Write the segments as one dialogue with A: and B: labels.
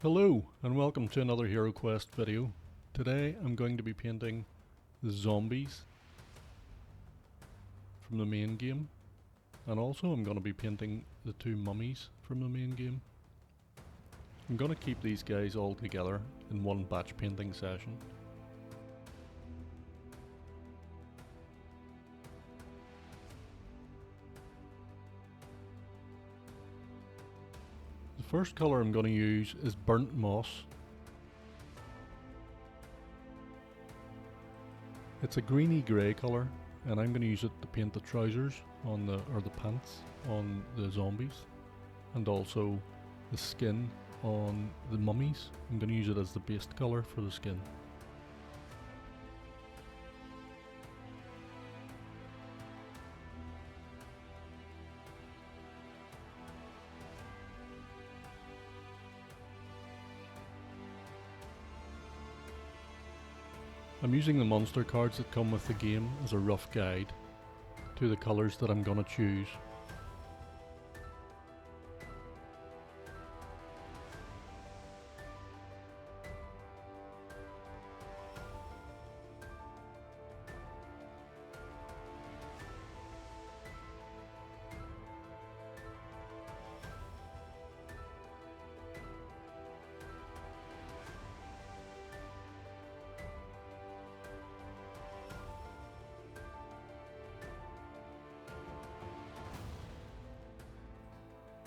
A: Hello and welcome to another HeroQuest video. Today I'm going to be painting the zombies from the main game, and also I'm going to be painting the two mummies from the main game. I'm going to keep these guys all together in one batch painting session. The first colour I'm going to use is burnt moss. It's a greeny grey colour, and I'm going to use it to paint the trousers on the pants on the zombies, and also the skin on the mummies. I'm going to use it as the base colour for the skin. I'm using the monster cards that come with the game as a rough guide to the colours that I'm going to choose.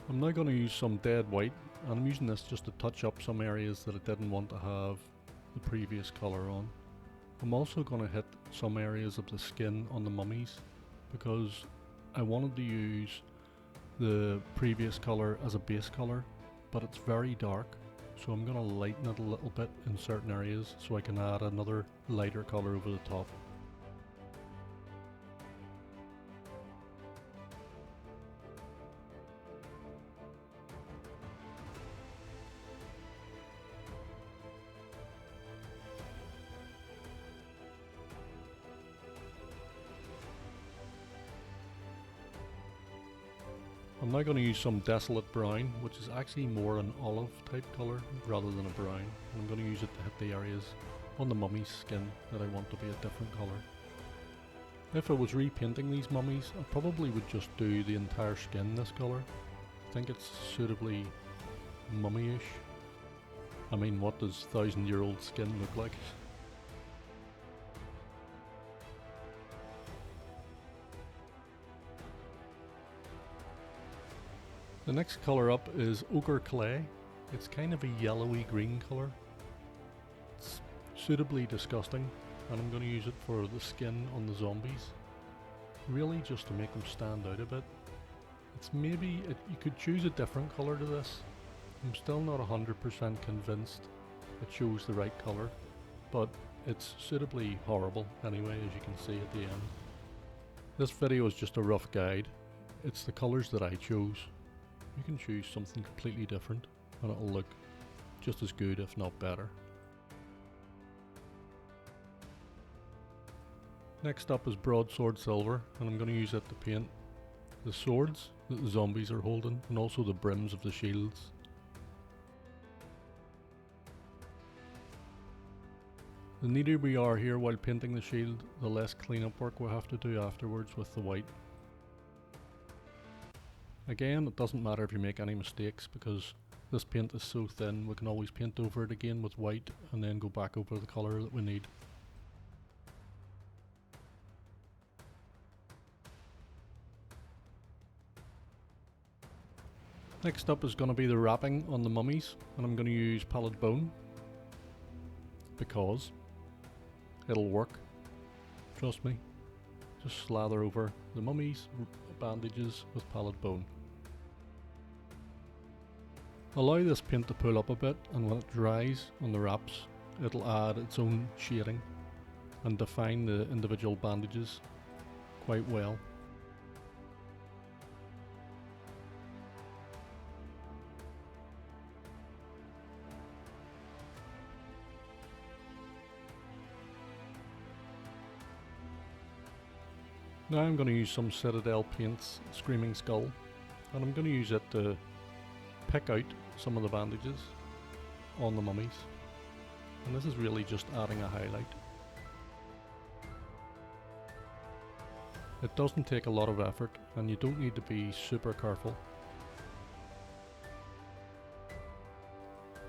A: I'm now going to use some dead white, and I'm using this just to touch up some areas that I didn't want to have the previous colour on. I'm also going to hit some areas of the skin on the mummies because I wanted to use the previous colour as a base colour, but it's very dark, so I'm going to lighten it a little bit in certain areas so I can add another lighter colour over the top. I'm now going to use some Desolate Brown, which is actually more an olive type colour rather than a brown. And I'm going to use it to hit the areas on the mummy's skin that I want to be a different colour. If I was repainting these mummies, I probably would just do the entire skin this colour. I think it's suitably mummy-ish. I mean, what does 1,000-year-old skin look like? The next colour up is Ochre Clay. It's kind of a yellowy green colour. It's suitably disgusting, and I'm going to use it for the skin on the zombies. Really just to make them stand out a bit. It's maybe, you could choose a different colour to this. I'm still not 100% convinced it shows the right colour, but it's suitably horrible anyway, as you can see at the end. This video is just a rough guide. It's the colours that I chose. You can choose something completely different and it'll look just as good, if not better. Next up is Broadsword Silver, and I'm going to use it to paint the swords that the zombies are holding and also the brims of the shields. The neater we are here while painting the shield, the less cleanup work we'll have to do afterwards with the white. Again, it doesn't matter if you make any mistakes because this paint is so thin, we can always paint over it again with white and then go back over the colour that we need. Next up is going to be the wrapping on the mummies, and I'm going to use Pallid Bone because it'll work. Trust me. Just slather over the mummies' bandages with Pallid Bone. Allow this paint to pull up a bit, and when it dries on the wraps, it'll add its own shading and define the individual bandages quite well. Now I'm going to use some Citadel Paints Screaming Skull, and I'm going to use it to pick out some of the bandages on the mummies. And this is really just adding a highlight. It doesn't take a lot of effort and you don't need to be super careful.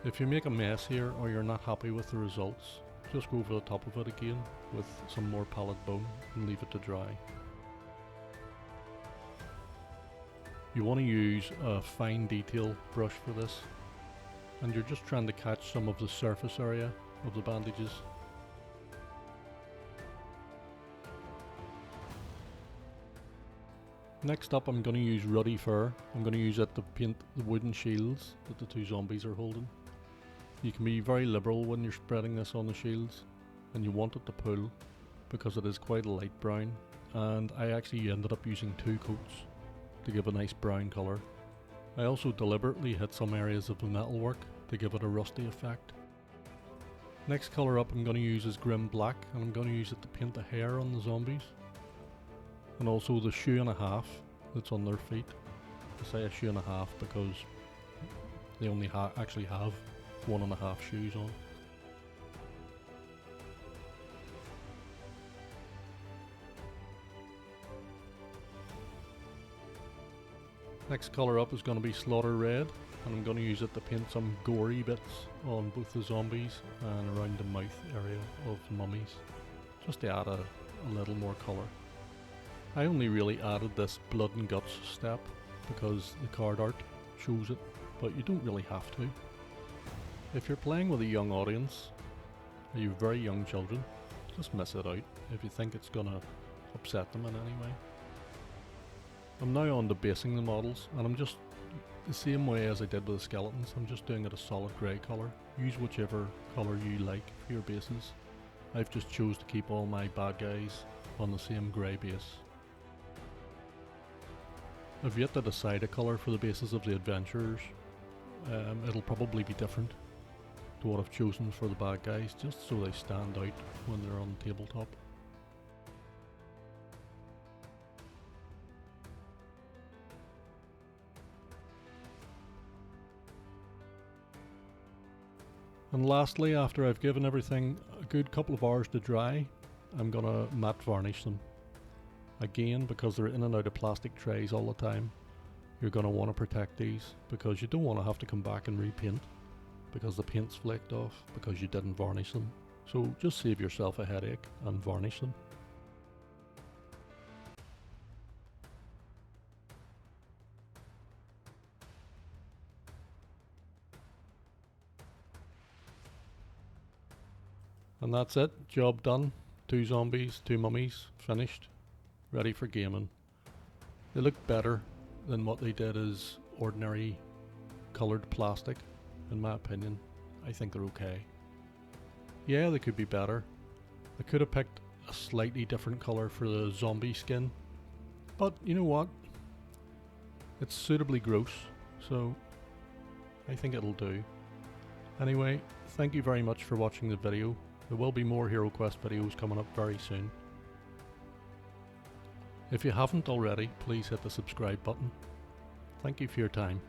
A: If you make a mess here or you're not happy with the results, just go over the top of it again with some more Pallid Bone and leave it to dry. You want to use a fine detail brush for this, and you're just trying to catch some of the surface area of the bandages. Next up, I'm going to use Ruddy Fur. I'm going to use it to paint the wooden shields that the two zombies are holding. You can be very liberal when you're spreading this on the shields, and you want it to pull because it is quite a light brown, and I actually ended up using 2 coats to give a nice brown colour. I also deliberately hit some areas of the metalwork to give it a rusty effect. Next colour up I'm going to use is Grim Black, and I'm going to use it to paint the hair on the zombies. And also the shoe and a half that's on their feet. I say a shoe and a half because they only actually have 1.5 shoes on. Next colour up is going to be Slaughter Red, and I'm going to use it to paint some gory bits on both the zombies and around the mouth area of the mummies, just to add a little more colour. I only really added this blood and guts step because the card art shows it, but you don't really have to. If you're playing with a young audience, or you have very young children, just miss it out if you think it's gonna upset them in any way. I'm now on to basing the models, and I'm just the same way as I did with the skeletons. I'm just doing it a solid grey colour. Use whichever colour you like for your bases. I've just chose to keep all my bad guys on the same grey base. I've yet to decide a colour for the bases of the adventurers. It'll probably be different to what I've chosen for the bad guys, just so they stand out when they're on the tabletop. And lastly, after I've given everything a good couple of hours to dry, I'm gonna matte varnish them. Again, because they're in and out of plastic trays all the time, you're going to want to protect these because you don't want to have to come back and repaint because the paint's flaked off because you didn't varnish them. So just save yourself a headache and varnish them. And that's it, job done. 2 zombies, 2 mummies, finished. Ready for gaming. They look better than what they did as ordinary coloured plastic, in my opinion. I think they're okay. Yeah, they could be better. I could have picked a slightly different colour for the zombie skin, but you know what? It's suitably gross, so I think it'll do. Anyway, thank you very much for watching the video. There will be more HeroQuest videos coming up very soon. If you haven't already, please hit the subscribe button. Thank you for your time.